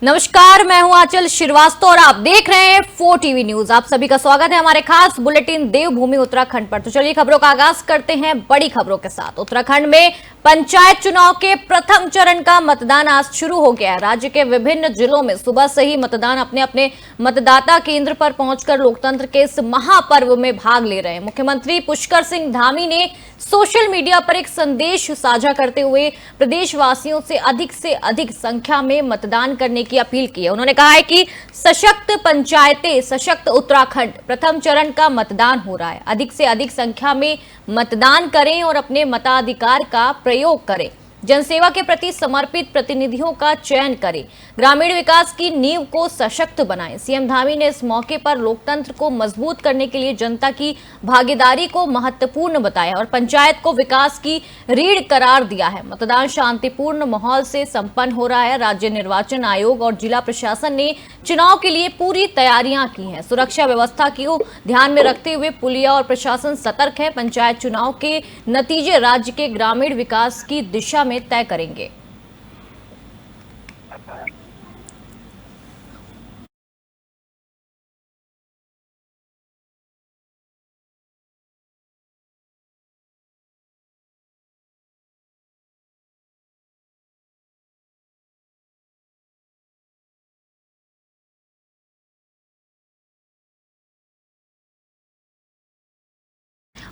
नमस्कार, मैं हूं आंचल श्रीवास्तव और आप देख रहे हैं 4 टीवी न्यूज। आप सभी का स्वागत है हमारे खास बुलेटिन देवभूमि उत्तराखंड पर। तो चलिए खबरों का आगाज करते हैं बड़ी खबरों के साथ। उत्तराखंड में पंचायत चुनाव के प्रथम चरण का मतदान आज शुरू हो गया है। राज्य के विभिन्न जिलों में सुबह से ही मतदान अपने अपने मतदाता केंद्र पर पहुंचकर लोकतंत्र के इस महापर्व में भाग ले रहे हैं। मुख्यमंत्री पुष्कर सिंह धामी ने सोशल मीडिया पर एक संदेश साझा करते हुए प्रदेशवासियों से अधिक संख्या में मतदान करने की अपील की है। उन्होंने कहा है कि सशक्त पंचायतें, सशक्त उत्तराखंड प्रथम चरण का मतदान हो रहा है। अधिक से अधिक संख्या में मतदान करें और अपने मताधिकार का प्रयोग करें। जनसेवा के प्रति समर्पित प्रतिनिधियों का चयन करें। ग्रामीण विकास की नींव को सशक्त बनाएं। सीएम धामी ने इस मौके पर लोकतंत्र को मजबूत करने के लिए जनता की भागीदारी को महत्वपूर्ण बताया और पंचायत को विकास की रीढ़ करार दिया है। मतदान शांतिपूर्ण माहौल से संपन्न हो रहा है। राज्य निर्वाचन आयोग और जिला प्रशासन ने चुनाव के लिए पूरी तैयारियां की हैं। सुरक्षा व्यवस्था को ध्यान में रखते हुए पुलिया और प्रशासन सतर्क है। पंचायत चुनाव के नतीजे राज्य के ग्रामीण विकास की दिशा में तय करेंगे।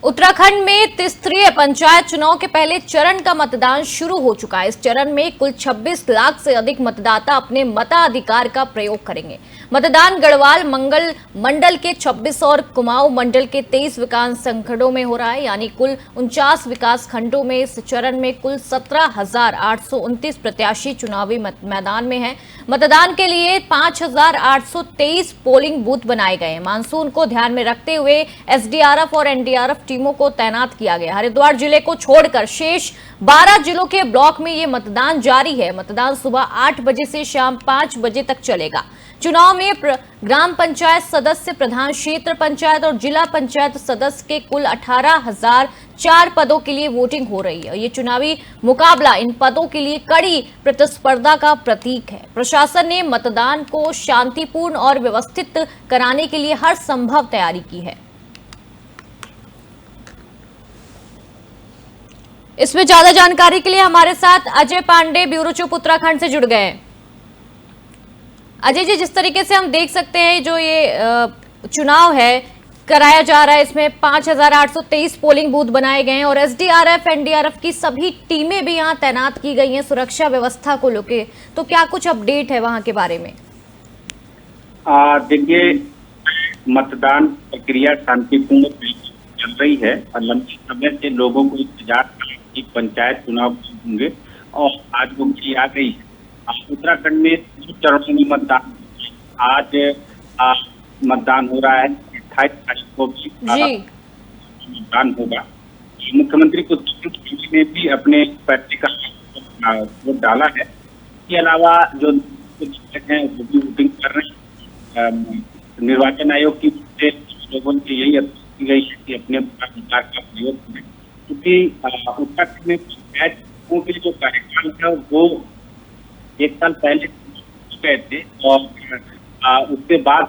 उत्तराखंड में त्रिस्तरीय पंचायत चुनाव के पहले चरण का मतदान शुरू हो चुका है। इस चरण में कुल 26 लाख से अधिक मतदाता अपने मताधिकार का प्रयोग करेंगे। मतदान गढ़वाल मंडल के 26 और कुमाऊं मंडल के 23 विकास खंडों में हो रहा है, यानी कुल 49 विकास खंडों में इस चरण में कुल 17,829 प्रत्याशी चुनावी मैदान में हैं। मतदान के लिए 5,823 पोलिंग बूथ बनाए गए हैं। मानसून को ध्यान में रखते हुए एसडीआरएफ और एनडीआरएफ टीमों को तैनात किया गया। हरिद्वार जिले को छोड़कर शेष 12 जिलों के ब्लॉक में ये मतदान जारी है। मतदान सुबह 8 बजे से शाम 5 बजे तक चलेगा। चुनाव में ग्राम पंचायत सदस्य, प्रधान क्षेत्र पंचायत और जिला पंचायत सदस्य के कुल 18,004 पदों के लिए वोटिंग हो रही है। ये चुनावी मुकाबला इन पदों के लिए कड़ी प्रतिस्पर्धा का प्रतीक है। प्रशासन ने मतदान को शांतिपूर्ण और व्यवस्थित कराने के लिए हर संभव तैयारी की है। इसमें ज्यादा जानकारी के लिए हमारे साथ अजय पांडे ब्यूरो चीफ उत्तराखंड से जुड़ गए हैं। अजय जी, जिस तरीके से हम देख सकते हैं जो ये चुनाव है कराया जा रहा है, इसमें 5,823 पोलिंग बूथ बनाए गए हैं और एसडीआरएफ एनडीआरएफ की सभी टीमें भी यहां तैनात की गई हैं सुरक्षा व्यवस्था को लेकर। तो क्या कुछ अपडेट है वहां के बारे में? देखिए, मतदान प्रक्रिया शांतिपूर्ण चल रही है और लंबे समय से लोगों को इंतजार था कि पंचायत चुनाव होंगे और आज वो घड़ी आ गई है। उत्तराखंड में 2 चरणों में मतदान, आज मतदान हो रहा है। 28 तारीख को भी मतदान होगा। मुख्यमंत्री पुष्कर ने भी अपने पैसे का वोट डाला है। इसके अलावा जो हैं वो भी वोटिंग कर रहे हैं। निर्वाचन आयोग की से लोगों की यही अपील की गई है कि अपने मताधिकार का प्रयोग करें, क्योंकि उत्तराखंड में पंचायत के लिए जो कार्यकाल है वो 1 साल पहले गए थे और उसके बाद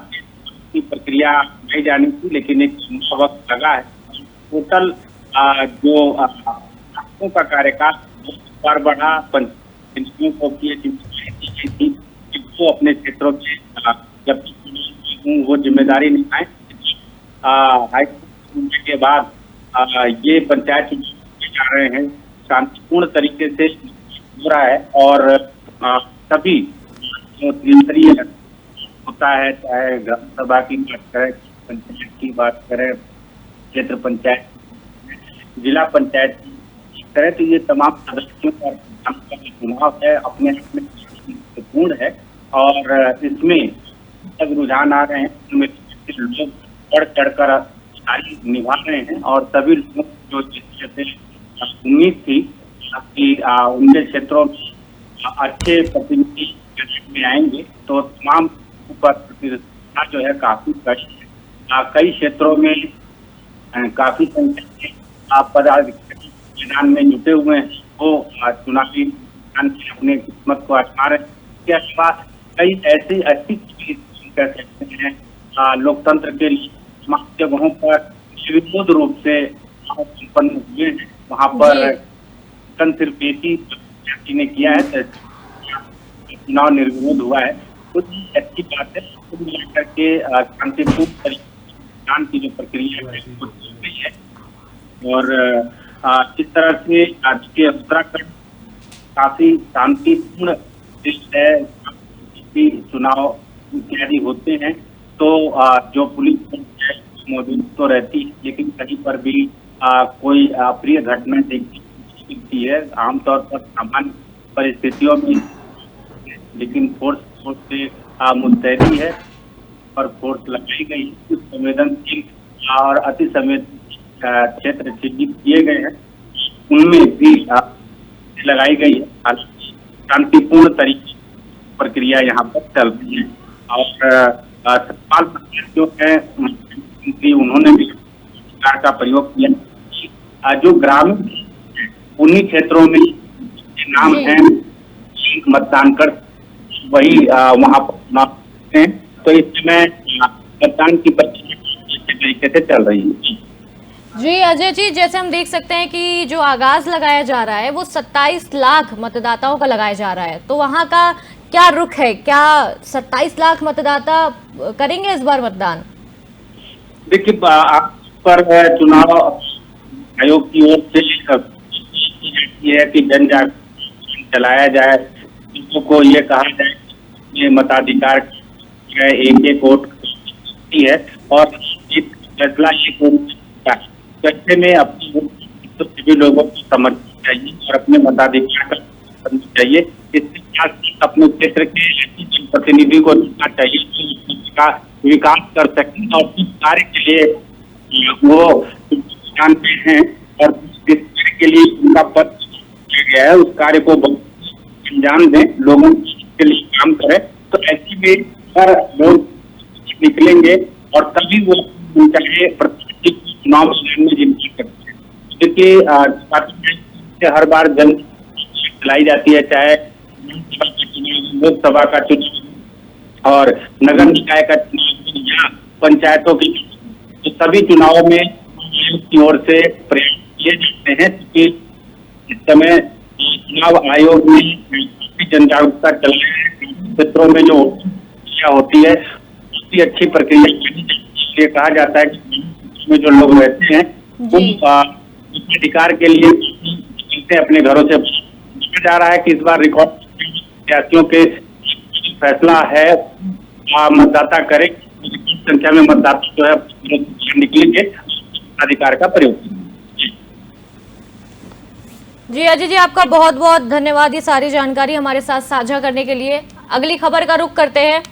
की प्रक्रिया नहीं जानी थी, लेकिन एक वक्त लगा है। टोटल जो का कार्यकाल बार बढ़ा, पंचायतों को जो अपने क्षेत्रों में जब वो जिम्मेदारी निभाए। हाईकोर्ट के बाद ये पंचायत जा रहे हैं, शांतिपूर्ण तरीके से हो रहा है और सभी जो त्रिस्तरीय होता है, चाहे ग्राम सभा की बात करें, पंचायत की बात करें, क्षेत्र पंचायत, जिला पंचायत की करें, तो ये तमाम सदस्यों का चुनाव है, अपने आप में महत्वपूर्ण है और इसमें तक रुझान आ रहे हैं। लोग बढ़ चढ़कर कार्य निभा रहे हैं और सभी लोगों को जो उम्मीद थी कि उनके क्षेत्रों में अच्छे प्रतिनिधि में आएंगे, तो तमाम पर प्रतिस्पर्धा जो है काफी कष्ट है। कई क्षेत्रों में काफी संख्या में पदाधिकारी मैदान में जुटे हुए हैं, वो चुनावी अपने किस्मत को आजमा रहे हैं। इसके अलावा कई ऐसी अच्छी चीज कह सकते हैं लोकतंत्र के लिए समाज जगहों पर निर्विरोध रूप से संपन्न हुए हैं। वहाँ पर सिर्फ एक ही व्यक्ति ने किया है, चुनाव निर्विरोध हुआ है। तो अच्छी बात है। कुल मिलाकर के शांतिपूर्ण तरीके की जो प्रक्रिया है वो चल रही है। और इस तरह से आज के उत्तराखंड काफी शांतिपूर्ण देश है। चुनाव इत्यादि होते हैं तो जो पुलिस मौजूद तो रहती है, लेकिन कहीं पर भी कोई अप्रिय घटना देखी सकती है। आमतौर पर सामान्य परिस्थितियों में, लेकिन फोर्स से मुस्तैदी है और फोर्स लगाई गई। कुछ संवेदनशील और अति संवेदनशील क्षेत्र चिन्हित किए गए हैं, उनमें भी लगाई गई है। हालांकि शांतिपूर्ण तरीके प्रक्रिया यहाँ पर चल रही है। और सतपाल सत्तर जो है मुख्यमंत्री, उन्होंने भी अधिकार का प्रयोग किया। जो ग्रामीण उन्हीं क्षेत्रों में नाम है मतदान कर वही वहाँ पर चुनाव हैं। तो इस समय मतदान की प्रक्रिया अच्छे तरीके से चल रही है। जी अजय जी, जैसे हम देख सकते हैं कि जो आगाज लगाया जा रहा है वो 27 लाख मतदाताओं का लगाया जा रहा है, तो वहां का क्या रुख है? क्या 27 लाख मतदाता करेंगे इस बार मतदान? देखिए, आप पर चुनाव आयोग की ओर से ये है कि जन जागरूकता चलाया जाए, लोगों को ये कहा जाए ये मताधिकार एक एक वोट है और फैसला एक वोट। ऐसे में अपने तो सभी लोगों को समर्थन चाहिए और अपने मताधिकार का करना चाहिए। इसके साथ अपने क्षेत्र के प्रतिनिधि को चुनना चाहिए का विकास कर सकें और किस कार्य के लिए वो जानते हैं और जिस कार्य के लिए उनका पद किया गया है उस कार्य को अंजाम दें, लोगों के लिए काम करें। तो ऐसी में हर लोग निकलेंगे और तभी वो चाहे चुनाव मैदान में जिम्मेदारी करते हैं। क्योंकि हर बार जन चलाई जाती है, चाहे लोकसभा का चुनाव और नगर निकाय का चुनाव या पंचायतों की, तो सभी चुनावों में आयोग की ओर से प्रयास किए जाते हैं। क्योंकि इस समय चुनाव आयोग ने जन जागरूकता चलाए हैं। क्षेत्रों में जो होती है उसकी अच्छी प्रक्रिया कहा जाता है कि में जो लोग रहते हैं वो अधिकार के लिए अपने घरों से जा रहा है कि इस बार रिकॉर्ड प्रत्याशियों के फैसला है मतदाता करे, संख्या में मतदाता जो है निकलेंगे, अधिकार का प्रयोग। जी अजय जी, आपका बहुत बहुत धन्यवाद ये सारी जानकारी हमारे साथ साझा करने के लिए। अगली खबर का रुख करते हैं।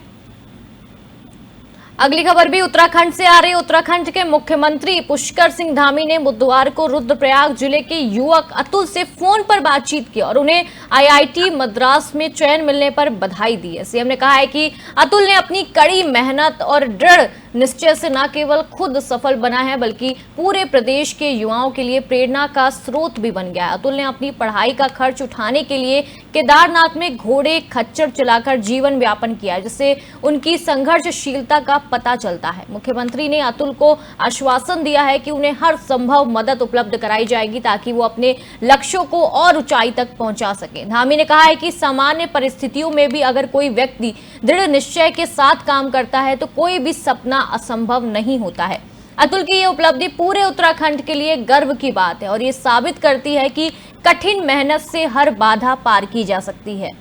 अगली खबर भी उत्तराखंड से आ रही है। उत्तराखंड के मुख्यमंत्री पुष्कर सिंह धामी ने बुधवार को रुद्रप्रयाग जिले के युवक अतुल से फोन पर बातचीत की और उन्हें आईआईटी मद्रास में चयन मिलने पर बधाई दी है। सीएम ने कहा है कि अतुल ने अपनी कड़ी मेहनत और दृढ़ निश्चय से न केवल खुद सफल बना है बल्कि पूरे प्रदेश के युवाओं के लिए प्रेरणा का स्रोत भी बन गया है। अतुल ने अपनी पढ़ाई का खर्च उठाने के लिए केदारनाथ में घोड़े खच्चर चलाकर जीवन व्यापन किया है, जिससे उनकी संघर्षशीलता का पता चलता है। मुख्यमंत्री ने अतुल को आश्वासन दिया है कि उन्हें हर संभव मदद उपलब्ध कराई जाएगी ताकि वो अपने लक्ष्यों को और ऊंचाई तक पहुंचा सके। धामी ने कहा है कि सामान्य परिस्थितियों में भी अगर कोई व्यक्ति दृढ़ निश्चय के साथ काम करता है तो कोई भी सपना असंभव नहीं होता है। अतुल की ये उपलब्धि पूरे उत्तराखंड के लिए गर्व की बात है और ये साबित करती है कि कठिन मेहनत से हर बाधा पार की जा सकती है।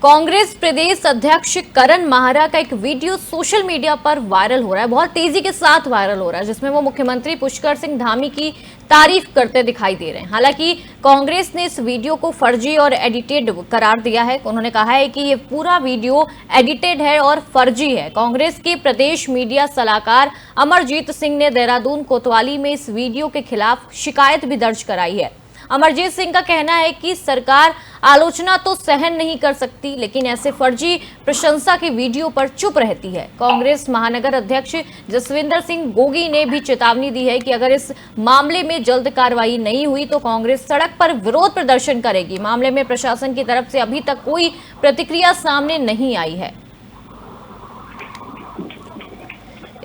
कांग्रेस प्रदेश अध्यक्ष करण माहरा का एक वीडियो सोशल मीडिया पर वायरल हो रहा है, बहुत तेजी के साथ वायरल हो रहा है, जिसमें वो मुख्यमंत्री पुष्कर सिंह धामी की तारीफ करते दिखाई दे रहे हैं। हालांकि कांग्रेस ने इस वीडियो को फर्जी और एडिटेड करार दिया है। उन्होंने कहा है कि ये पूरा वीडियो एडिटेड है और फर्जी है। कांग्रेस के प्रदेश मीडिया सलाहकार अमरजीत सिंह ने देहरादून कोतवाली में इस वीडियो के खिलाफ शिकायत भी दर्ज कराई है। अमरजीत सिंह का कहना है कि सरकार आलोचना तो सहन नहीं कर सकती, लेकिन ऐसे फर्जी प्रशंसा के वीडियो पर चुप रहती है। कांग्रेस महानगर अध्यक्ष जसविंदर सिंह गोगी ने भी चेतावनी दी है कि अगर इस मामले में जल्द कार्रवाई नहीं हुई तो कांग्रेस सड़क पर विरोध प्रदर्शन करेगी। मामले में प्रशासन की तरफ से अभी तक कोई प्रतिक्रिया सामने नहीं आई है।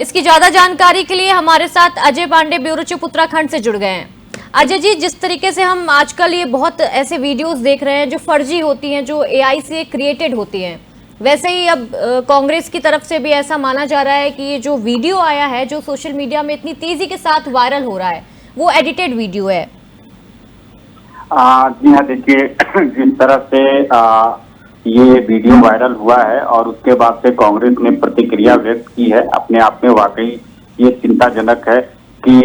इसकी ज्यादा जानकारी के लिए हमारे साथ अजय पांडे, ब्यूरो चीफ उत्तराखंड से जुड़ गए हैं। अजय जी, जिस तरीके से हम आजकल ये बहुत ऐसे वीडियोस देख रहे हैं जो फर्जी होती हैं, जो एआई से क्रिएटेड होती हैं, वैसे ही अब कांग्रेस की तरफ से भी ऐसा माना जा रहा है कि ये जो वीडियो आया है, जो सोशल मीडिया में इतनी तेजी के साथ वायरल हो रहा है, वो एडिटेड वीडियो है। जी हाँ, देखिए जिस तरह से ये वीडियो वायरल हुआ है और उसके बाद से कांग्रेस ने प्रतिक्रिया व्यक्त की है, अपने आप में वाकई ये चिंताजनक है कि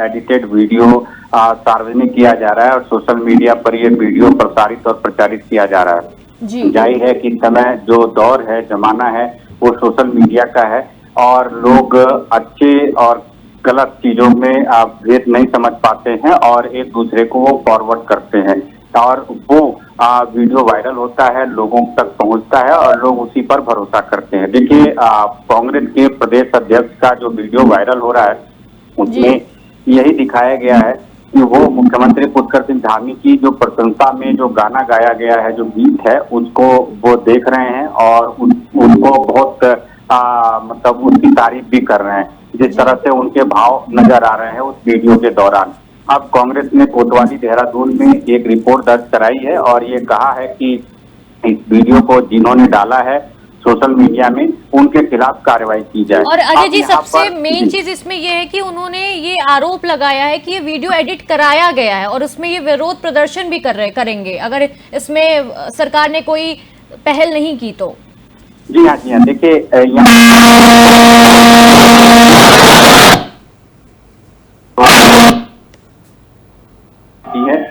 एडिटेड वीडियो सार्वजनिक किया जा रहा है और सोशल मीडिया पर ये वीडियो प्रसारित और प्रचारित किया जा रहा है। जाहिर है कि समय जो दौर है, जमाना है, वो सोशल मीडिया का है और लोग अच्छे और गलत चीजों में भेद नहीं समझ पाते हैं और एक दूसरे को वो फॉरवर्ड करते हैं और वो वीडियो वायरल होता है, लोगों तक पहुंचता है और लोग उसी पर भरोसा करते हैं। देखिए, कांग्रेस के प्रदेश अध्यक्ष का जो वीडियो वायरल हो रहा है उसमें यही दिखाया गया है कि वो मुख्यमंत्री पुष्कर सिंह धामी की जो प्रशंसा में जो गाना गाया गया है, जो गीत है, उसको वो देख रहे हैं और उनको बहुत मतलब उसकी तारीफ भी कर रहे हैं, जिस तरह से उनके भाव नजर आ रहे हैं उस वीडियो के दौरान। अब कांग्रेस ने कोतवाली देहरादून में एक रिपोर्ट दर्ज कराई है और ये कहा है कि इस वीडियो को जिन्होंने डाला है सोशल मीडिया में, उनके खिलाफ कार्रवाई की जाए। और अजय जी, सबसे मेन चीज इसमें यह है कि उन्होंने ये आरोप लगाया है कि ये वीडियो एडिट कराया गया है और उसमें ये विरोध प्रदर्शन भी करेंगे अगर इसमें सरकार ने कोई पहल नहीं की तो। जी हाँ, देखिए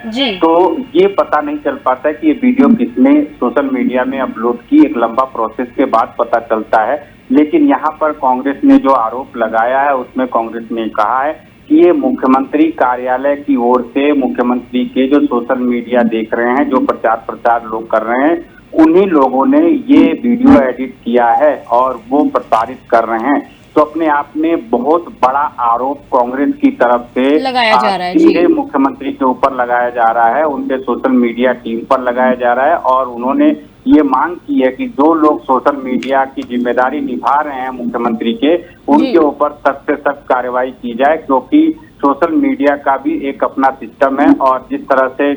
जी, तो ये पता नहीं चल पाता है कि ये वीडियो किसने सोशल मीडिया में अपलोड की, एक लंबा प्रोसेस के बाद पता चलता है। लेकिन यहाँ पर कांग्रेस ने जो आरोप लगाया है उसमें कांग्रेस ने कहा है कि ये मुख्यमंत्री कार्यालय की ओर से मुख्यमंत्री के जो सोशल मीडिया देख रहे हैं, जो प्रचार लोग कर रहे हैं, उन्हीं लोगों ने ये वीडियो एडिट किया है और वो प्रसारित कर रहे हैं। तो अपने आप में बहुत बड़ा आरोप कांग्रेस की तरफ से लगाया जा रहा है, जी, मुख्यमंत्री के ऊपर लगाया जा रहा है, उनके सोशल मीडिया टीम पर लगाया जा रहा है और उन्होंने ये मांग की है कि जो लोग सोशल मीडिया की जिम्मेदारी निभा रहे हैं मुख्यमंत्री के, उनके ऊपर सख्त से सख्त कार्रवाई की जाए, क्योंकि सोशल मीडिया का भी एक अपना सिस्टम है और जिस तरह से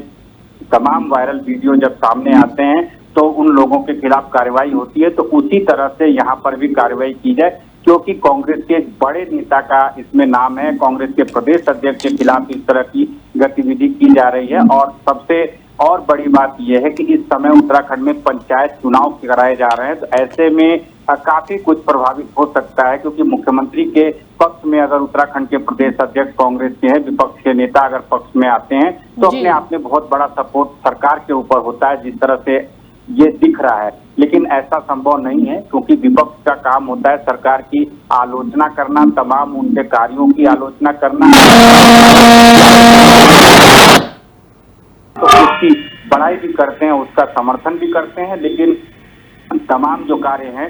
तमाम वायरल वीडियो जब सामने आते हैं तो उन लोगों के खिलाफ कार्रवाई होती है, तो उसी तरह से यहाँ पर भी कार्रवाई की जाए, क्योंकि कांग्रेस के एक बड़े नेता का इसमें नाम है। कांग्रेस के प्रदेश अध्यक्ष के खिलाफ इस तरह की गतिविधि की जा रही है और सबसे और बड़ी बात यह है कि इस समय उत्तराखंड में पंचायत चुनाव कराए जा रहे हैं, तो ऐसे में काफी कुछ प्रभावित हो सकता है, क्योंकि मुख्यमंत्री के पक्ष में अगर उत्तराखंड के प्रदेश अध्यक्ष कांग्रेस के हैं, विपक्ष के नेता अगर पक्ष में आते हैं तो अपने आप में बहुत बड़ा सपोर्ट सरकार के ऊपर होता है, जिस तरह से ये दिख रहा है। लेकिन ऐसा संभव नहीं है, क्योंकि विपक्ष का काम होता है सरकार की आलोचना करना, तमाम उनके कार्यों की आलोचना करना, तो उसकी बड़ाई भी करते हैं, उसका समर्थन भी करते हैं, लेकिन तमाम जो कार्य हैं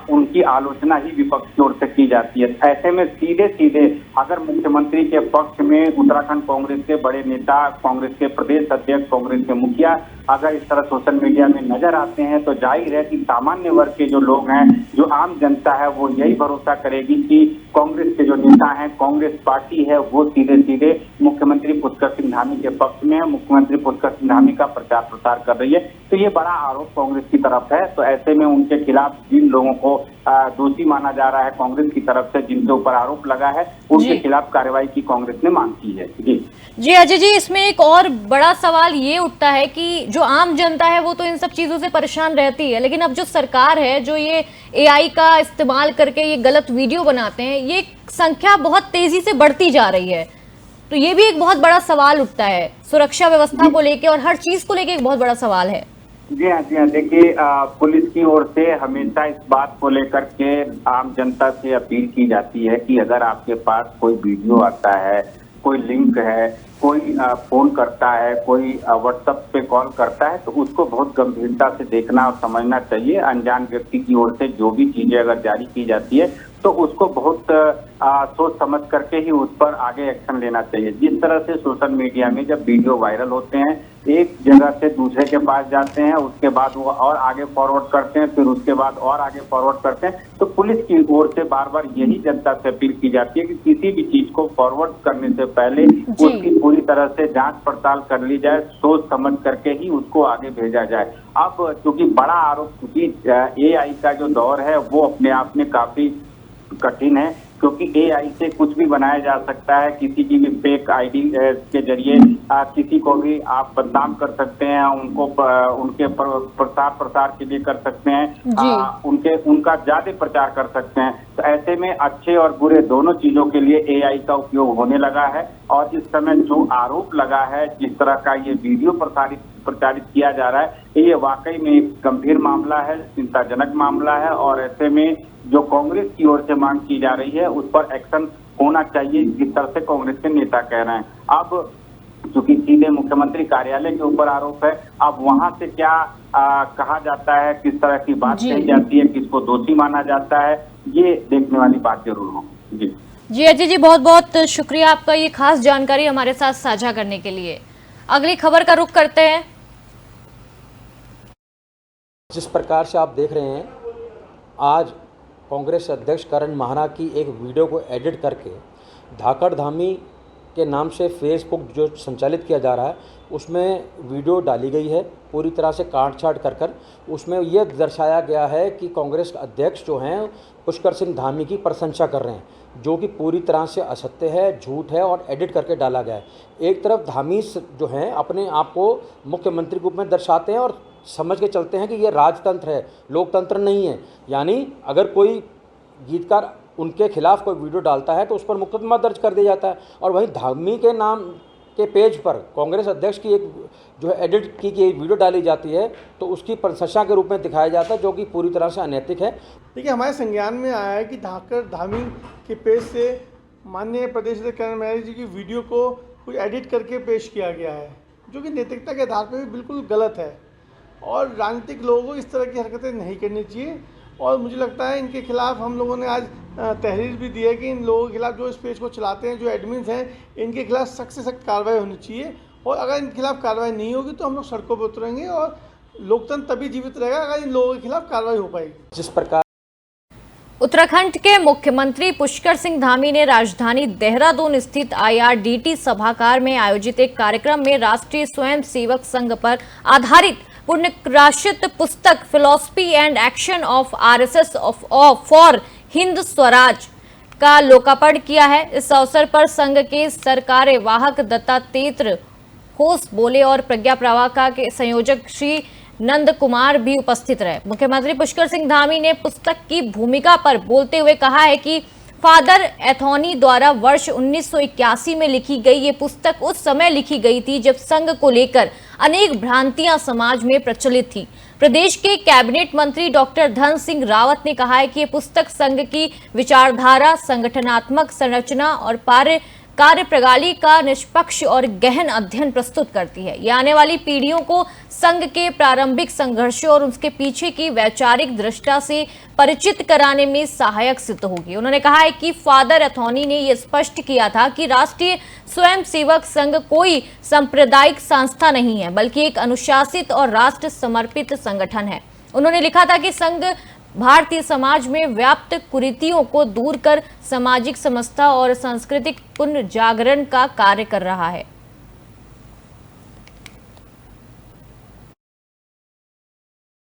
उनकी आलोचना ही विपक्ष की ओर से की जाती है। ऐसे में सीधे सीधे अगर मुख्यमंत्री के पक्ष में उत्तराखंड कांग्रेस के बड़े नेता, कांग्रेस के प्रदेश अध्यक्ष, कांग्रेस के मुखिया अगर इस तरह सोशल मीडिया में नजर आते हैं, तो जाहिर है कि सामान्य वर्ग के जो लोग हैं, जो आम जनता है, वो यही भरोसा करेगी कि कांग्रेस के जो नेता हैं, कांग्रेस पार्टी है, वो सीधे सीधे मुख्यमंत्री पुष्कर सिंह धामी के पक्ष में है, मुख्यमंत्री पुष्कर सिंह धामी का प्रचार प्रसार कर रही है। तो ये बड़ा आरोप कांग्रेस की तरफ है। तो ऐसे में उनके खिलाफ जिन लोगों को दोषी माना जा रहा है कांग्रेस की तरफ से, जिनके ऊपर आरोप लगा है, उनके खिलाफ कार्रवाई की कांग्रेस ने मांग की है। जी अजय जी, इसमें एक और बड़ा सवाल ये उठता है कि जो आम जनता है वो तो इन सब चीजों से परेशान रहती है, लेकिन अब जो सरकार है, जो ये एआई का इस्तेमाल करके ये गलत वीडियो बनाते हैं, ये संख्या बहुत तेजी से बढ़ती जा रही है। तो ये भी एक बहुत बड़ा सवाल उठता है, सुरक्षा व्यवस्था को लेके और हर चीज को लेके एक बहुत बड़ा सवाल है। जी हाँ, देखिए पुलिस की ओर से हमेशा इस बात को लेकर के आम जनता से अपील की जाती है कि अगर आपके पास कोई वीडियो आता है, कोई लिंक है, कोई फोन करता है, कोई व्हाट्सएप पे कॉल करता है, तो उसको बहुत गंभीरता से देखना और समझना चाहिए। अनजान व्यक्ति की ओर से जो भी चीजें अगर जारी की जाती है तो उसको बहुत सोच समझ करके ही उस पर आगे एक्शन लेना चाहिए। जिस तरह से सोशल मीडिया में जब वीडियो वायरल होते हैं, एक जगह से दूसरे के पास जाते हैं, उसके बाद वो और आगे फॉरवर्ड करते हैं, फिर उसके बाद और आगे फॉरवर्ड करते हैं, तो पुलिस की ओर से बार बार यही जनता से अपील की जाती है कि किसी भी चीज को फॉरवर्ड करने से पहले उसकी पूरी तरह से जांच पड़ताल कर ली जाए, सोच समझ करके ही उसको आगे भेजा जाए। अब चूंकि बड़ा आरोप, चूंकि एआई का जो दौर है वो अपने आप में काफी कठिन है, क्योंकि एआई से कुछ भी बनाया जा सकता है। किसी की भी फेक आईडी के जरिए किसी को भी आप बदनाम कर सकते हैं, उनको उनके प्रसार के लिए कर सकते हैं, उनका ज्यादा प्रचार कर सकते हैं। तो ऐसे में अच्छे और बुरे दोनों चीजों के लिए एआई का उपयोग होने लगा है। और इस समय जो आरोप लगा है, जिस तरह का ये वीडियो प्रचारित किया जा रहा है, ये वाकई में एक गंभीर मामला है, चिंताजनक मामला है। और ऐसे में जो कांग्रेस की ओर से मांग की जा रही है उस पर एक्शन होना चाहिए, जिस तरह से कांग्रेस के नेता कह रहे हैं। अब चूंकि सीधे मुख्यमंत्री कार्यालय के ऊपर आरोप है, अब वहां से क्या कहा जाता है, किस तरह की बात कही जाती है, किसको दोषी माना जाता है, ये देखने वाली बात जरूर होगी। जी अजय जी, बहुत बहुत शुक्रिया आपका ये खास जानकारी हमारे साथ साझा करने के लिए। अगली खबर का रुख करते हैं। जिस प्रकार से आप देख रहे हैं, आज कांग्रेस अध्यक्ष करण महाना की एक वीडियो को एडिट करके धाकड़ धामी के नाम से फेसबुक जो संचालित किया जा रहा है उसमें वीडियो डाली गई है, पूरी तरह से काट छाट कर उसमें यह दर्शाया गया है कि कांग्रेस अध्यक्ष जो हैं पुष्कर सिंह धामी की प्रशंसा कर रहे हैं, जो कि पूरी तरह से असत्य है, झूठ है और एडिट करके डाला गया है। एक तरफ धामी जो हैं अपने आप को मुख्यमंत्री के रूप में दर्शाते हैं और समझ के चलते हैं कि ये राजतंत्र है, लोकतंत्र नहीं है। यानी अगर कोई गीतकार उनके खिलाफ कोई वीडियो डालता है तो उस पर मुकदमा दर्ज कर दिया जाता है, और वहीं धामी के नाम के पेज पर कांग्रेस अध्यक्ष की एक जो है एडिट की गई वीडियो डाली जाती है तो उसकी प्रशंसा के रूप में दिखाया जाता है, जो कि पूरी तरह से अनैतिक है। देखिए, हमारे संज्ञान में आया है कि धाकड़ धामी के पेज से माननीय प्रदेश अध्यक्ष करण महाना जी की वीडियो को कुछ एडिट करके पेश किया गया है, जो कि नैतिकता के आधार पर भी बिल्कुल गलत है और राजनीतिक लोगों को इस तरह की हरकतें नहीं करनी चाहिए। और मुझे लगता है इनके खिलाफ हम लोगों ने आज तहरीर भी दी है कि इन लोगों के खिलाफ जो इस पेज को चलाते हैं, जो एडमिन्स हैं, इनके खिलाफ सख्त से सख्त कार्रवाई होनी चाहिए। और अगर इनके खिलाफ कार्रवाई नहीं होगी तो हम लोग सड़कों पर उतरेंगे और लोकतंत्र तभी जीवित रहेगा अगर इन लोगों के खिलाफ कार्रवाई हो पाएगी। जिस प्रकार उत्तराखंड के मुख्यमंत्री पुष्कर सिंह धामी ने राजधानी देहरादून स्थित IRDT सभागार में आयोजित एक कार्यक्रम में राष्ट्रीय स्वयं सेवक संघ पर आधारित पुनर्प्रकाशित पुस्तक philosophy and action of RSS for Hind Swaraj का लोकार्पण किया है। इस अवसर पर संघ के सरकार्यवाहक दत्तात्रेय घोष बोले और प्रज्ञा प्रवाह के संयोजक श्री नंद कुमार भी उपस्थित रहे। मुख्यमंत्री पुष्कर सिंह धामी ने पुस्तक की भूमिका पर बोलते हुए कहा है कि फादर एथोनी द्वारा वर्ष 1981 में लिखी गई ये पुस्तक उस समय लिखी गई थी जब संघ को लेकर अनेक भ्रांतियां समाज में प्रचलित थी। प्रदेश के कैबिनेट मंत्री डॉक्टर धन सिंह रावत ने कहा है कि ये पुस्तक संघ की विचारधारा, संगठनात्मक संरचना और कार्य प्रणाली का निष्पक्ष और गहन अध्ययन प्रस्तुत करती है। ये आने वाली पीढ़ियों को संघ के प्रारंभिक संघर्षों और उसके पीछे की वैचारिक दृष्टि से परिचित कराने में सहायक सिद्ध होगी। उन्होंने कहा है कि फादर एथोनी ने यह स्पष्ट किया था कि राष्ट्रीय स्वयंसेवक संघ कोई सांप्रदायिक संस्था नहीं है, बल्कि एक अनुशासित और राष्ट्र समर्पित संगठन है। उन्होंने लिखा था कि संघ भारतीय समाज में व्याप्त कुरीतियों को दूर कर सामाजिक समता और सांस्कृतिक पुनर्जागरण का कार्य कर रहा है।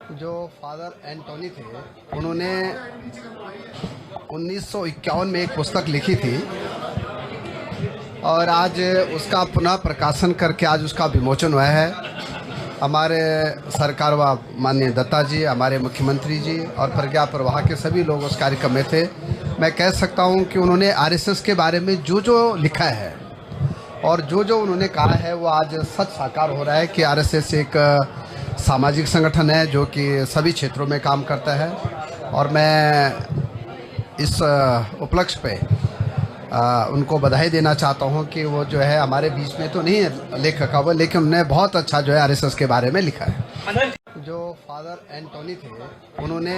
जो फादर एंटोनी थे, उन्होंने 1951 में एक पुस्तक लिखी थी और आज उसका पुनः प्रकाशन करके आज उसका विमोचन हुआ है। हमारे सरकार व माननीय दत्ता जी, हमारे मुख्यमंत्री जी और प्रज्ञा प्रवाह के सभी लोग उस कार्यक्रम में थे। मैं कह सकता हूं कि उन्होंने RSS के बारे में जो जो लिखा है और जो जो उन्होंने कहा है वो आज सच साकार हो रहा है कि RSS एक सामाजिक संगठन है जो कि सभी क्षेत्रों में काम करता है। और मैं इस उपलक्ष्य पे उनको बधाई देना चाहता हूं कि वो जो है हमारे बीच में तो नहीं है लेखक वो, लेकिन उन्होंने बहुत अच्छा जो है आरएसएस के बारे में लिखा है। जो फादर एंटोनी थे उन्होंने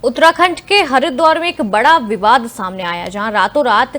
उत्तराखंड के हरिद्वार में एक बड़ा विवाद सामने आया, जहां रातों रात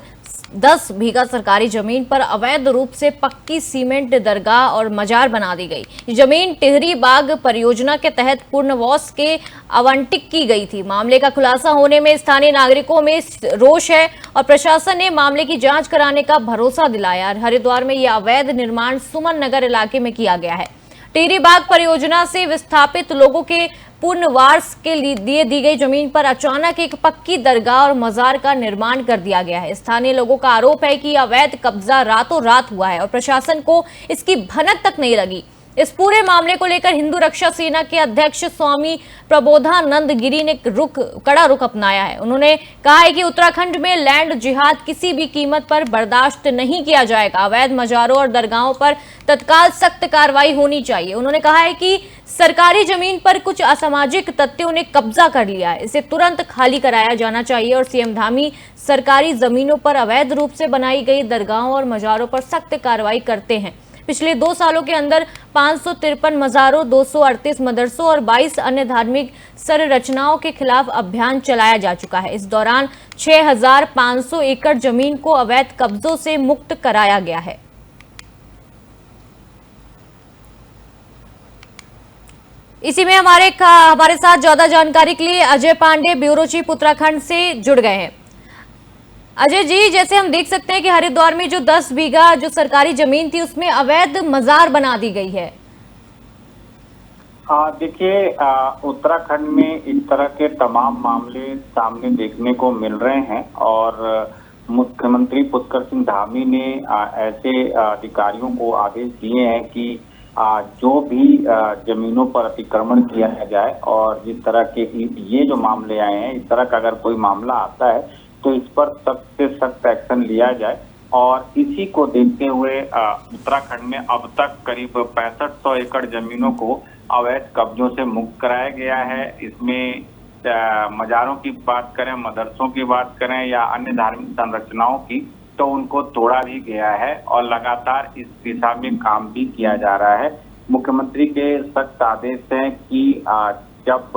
10 बीघा सरकारी जमीन पर अवैध रूप से पक्की सीमेंट दरगाह और मजार बना दी गई। जमीन टिहरी बाग परियोजना के तहत पुनर्वास के आवंटित की गई थी। मामले का खुलासा होने में स्थानीय नागरिकों में रोष है और प्रशासन ने मामले की जांच कराने का भरोसा दिलाया। हरिद्वार में यह अवैध निर्माण सुमन नगर इलाके में किया गया है। टिहरी बाग परियोजना से विस्थापित लोगों के पुनर्वास के लिए दी गई जमीन पर अचानक एक पक्की दरगाह और मजार का निर्माण कर दिया गया है। स्थानीय लोगों का आरोप है कि अवैध कब्जा रातों रात हुआ है और प्रशासन को इसकी भनक तक नहीं लगी। इस पूरे मामले को लेकर हिंदू रक्षा सेना के अध्यक्ष स्वामी प्रबोधानंद गिरी ने कड़ा रुख अपनाया है। उन्होंने कहा है कि उत्तराखंड में लैंड जिहाद किसी भी कीमत पर बर्दाश्त नहीं किया जाएगा। अवैध मजारों और दरगाहों पर तत्काल सख्त कार्रवाई होनी चाहिए। उन्होंने कहा है कि सरकारी जमीन पर कुछ असामाजिक तत्वों ने कब्जा कर लिया है, इसे तुरंत खाली कराया जाना चाहिए और सीएम धामी सरकारी जमीनों पर अवैध रूप से बनाई गई दरगाहों और मजारों पर सख्त कार्रवाई करते हैं। पिछले 2 सालों के अंदर 553 मजारों, 238 मदरसों और 22 अन्य धार्मिक संरचनाओं के खिलाफ अभियान चलाया जा चुका है। इस दौरान 6500 एकड़ जमीन को अवैध कब्जों से मुक्त कराया गया है। इसी में हमारे साथ ज्यादा जानकारी के लिए अजय पांडे ब्यूरो चीफ उत्तराखंड से जुड़ गए हैं। अजय जी, जैसे हम देख सकते हैं कि हरिद्वार में जो 10 बीघा जो सरकारी जमीन थी उसमें अवैध मजार बना दी गई है। देखिए, उत्तराखंड में इस तरह के तमाम मामले सामने देखने को मिल रहे हैं और मुख्यमंत्री पुष्कर सिंह धामी ने ऐसे अधिकारियों को आदेश दिए हैं कि जो भी जमीनों पर अतिक्रमण किया जाए और जिस तरह के ये जो मामले आए हैं, इस तरह का अगर कोई मामला आता है तो इस पर सख्त से सख्त एक्शन लिया जाए। और इसी को देखते हुए उत्तराखंड में अब तक करीब 6500 एकड़ जमीनों को अवैध कब्जों से मुक्त कराया गया है। इसमें मजारों की बात करें, मदरसों की बात करें या अन्य धार्मिक संरचनाओं की, तो उनको तोड़ा भी गया है और लगातार इस दिशा में काम भी किया जा रहा है। मुख्यमंत्री के सख्त आदेश हैं कि जब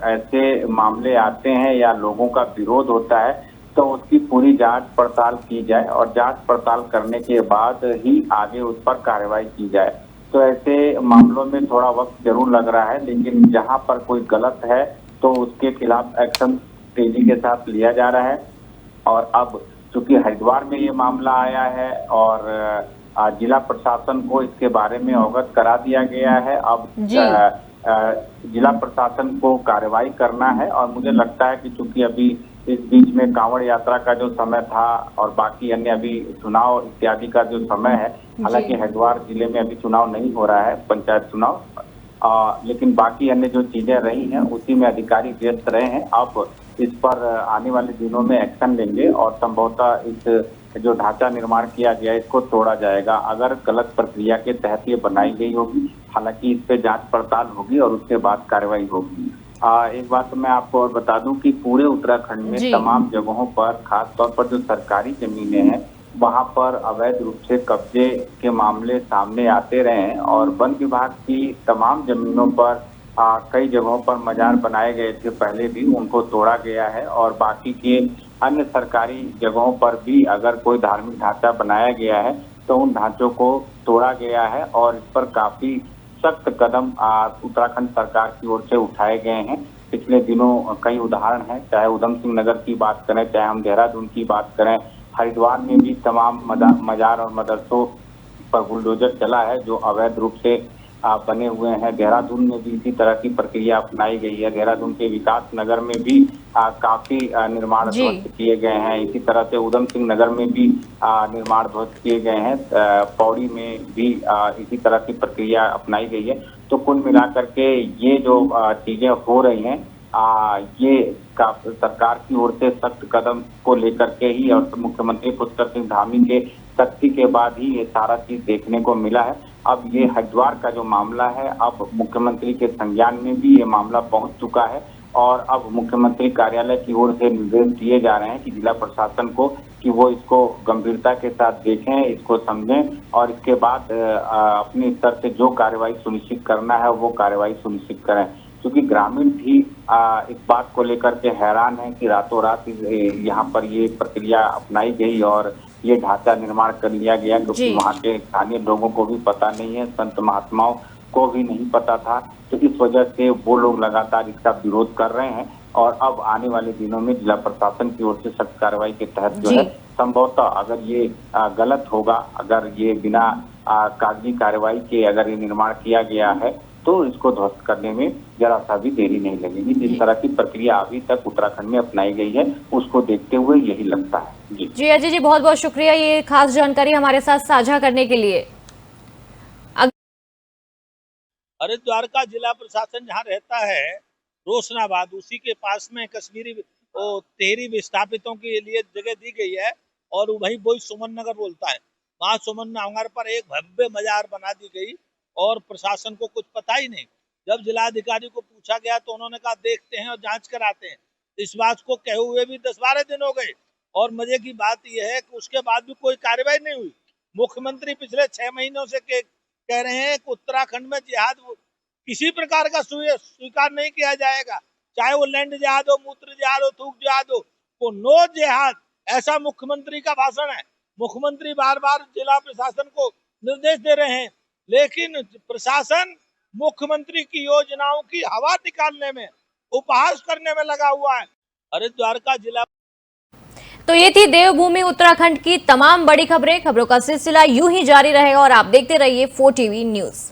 ऐसे मामले आते हैं या लोगों का विरोध होता है तो उसकी पूरी जांच पड़ताल की जाए और जांच पड़ताल करने के बाद ही आगे उस पर कार्रवाई की जाए। तो ऐसे मामलों में थोड़ा वक्त जरूर लग रहा है, लेकिन जहां पर कोई गलत है तो उसके खिलाफ एक्शन तेजी के साथ लिया जा रहा है। और अब चूंकि हरिद्वार में ये मामला आया है और जिला प्रशासन को इसके बारे में अवगत करा दिया गया है, अब जिला प्रशासन को कार्रवाई करना है। और मुझे लगता है कि चूंकि अभी इस बीच में कांवड़ यात्रा का जो समय था और बाकी अन्य अभी चुनाव इत्यादि का जो समय है, हालांकि हरिद्वार जिले में अभी चुनाव नहीं हो रहा है, पंचायत चुनाव, लेकिन बाकी अन्य जो चीजें रही हैं उसी में अधिकारी व्यस्त रहे हैं। अब इस पर आने वाले दिनों में एक्शन लेंगे और संभवतः इस जो ढांचा निर्माण किया गया इसको तोड़ा जाएगा। अगर गलत प्रक्रिया के तहत ये बनाई गई होगी, हालांकि इस पे जांच पड़ताल होगी और उसके बाद कार्रवाई होगी। एक बात तो मैं आपको और बता दूं कि पूरे उत्तराखंड में तमाम जगहों पर, खास तौर पर जो सरकारी जमीनें हैं वहां पर अवैध रूप से कब्जे के मामले सामने आते रहे हैं और वन विभाग की तमाम जमीनों पर कई जगहों पर मजार बनाए गए थे पहले भी, उनको तोड़ा गया है। और बाकी के अन्य सरकारी जगहों पर भी अगर कोई धार्मिक ढांचा बनाया गया है तो उन ढांचों को तोड़ा गया है और इस पर काफी सख्त कदम उत्तराखंड सरकार की ओर से उठाए गए हैं। पिछले दिनों कई उदाहरण हैं, चाहे उधम सिंह नगर की बात करें, चाहे हम देहरादून की बात करें, हरिद्वार में भी तमाम मजार और मदरसों पर बुलडोजर चला है जो अवैध रूप से बने हुए हैं। देहरादून में भी इसी तरह की प्रक्रिया अपनाई गई है। देहरादून के विकास नगर में भी काफी निर्माण ध्वस्त किए गए हैं। इसी तरह से उधम सिंह नगर में भी निर्माण ध्वस्त किए गए हैं। पौड़ी में भी इसी तरह की प्रक्रिया अपनाई गई है। तो कुल मिलाकर के ये जो चीजें हो रही हैं, ये सरकार की ओर से सख्त कदम को लेकर के ही और मुख्यमंत्री पुष्कर सिंह धामी के सख्ती के बाद ही ये सारा चीज देखने को मिला है। अब ये हरिद्वार का जो मामला है, अब मुख्यमंत्री के संज्ञान में भी ये मामला पहुंच चुका है और अब मुख्यमंत्री कार्यालय की ओर से निर्देश दिए जा रहे हैं कि जिला प्रशासन को कि वो इसको गंभीरता के साथ देखें, इसको समझें और इसके बाद अपने स्तर से जो कार्रवाई सुनिश्चित करना है वो कार्रवाई सुनिश्चित करें। क्योंकि ग्रामीण भी इस बात को लेकर के हैरान है कि रातों रात यहाँ पर ये प्रक्रिया अपनाई गई और ये ढांचा निर्माण कर लिया गया, क्योंकि वहाँ के स्थानीय लोगों को भी पता नहीं है, संत महात्माओं को भी नहीं पता था। तो इस वजह से वो लोग लगातार इसका विरोध कर रहे हैं और अब आने वाले दिनों में जिला प्रशासन की ओर से सख्त कार्रवाई के तहत जो है संभवतः अगर ये गलत होगा, अगर ये बिना कागजी कार्रवाई के अगर ये निर्माण किया गया है तो इसको ध्वस्त करने में जरा सा भी देरी नहीं लगेगी। जिस तरह की प्रक्रिया अभी तक उत्तराखंड में अपनाई गई है उसको देखते हुए यही लगता है। जी अजय जी, बहुत बहुत शुक्रिया ये खास जानकारी हमारे साथ साझा करने के लिए। हरिद्वार का जिला प्रशासन जहाँ रहता है रोशनाबाद, उसी के पास में कश्मीरी तेहरी विस्थापितों के लिए जगह दी गई है और वही सुमन नगर बोलता है। वहाँ सुमन नगर पर एक भव्य मजार बना दी गई और प्रशासन को कुछ पता ही नहीं। जब जिलाधिकारी को पूछा गया तो उन्होंने कहा देखते हैं और जांच कराते हैं। इस बात को कहे हुए भी 10-12 दिन हो गए और मजे की बात यह है कि उसके बाद भी कोई कार्रवाई नहीं हुई। मुख्यमंत्री पिछले 6 महीनों से कह रहे हैं कि उत्तराखंड में जिहाद किसी प्रकार का स्वीकार नहीं किया जाएगा, चाहे वो लैंड जिहाद हो, मूत्र जिहाद हो, थूक जिहाद हो, वो नो जिहाद, ऐसा मुख्यमंत्री का भाषण है। मुख्यमंत्री बार बार जिला प्रशासन को निर्देश दे रहे हैं, लेकिन प्रशासन मुख्यमंत्री की योजनाओं की हवा निकालने में, उपहास करने में लगा हुआ है। हरिद्वार का जिला। तो ये थी देवभूमि उत्तराखंड की तमाम बड़ी खबरों का सिलसिला यूं ही जारी रहेगा और आप देखते रहिए 4 TV न्यूज।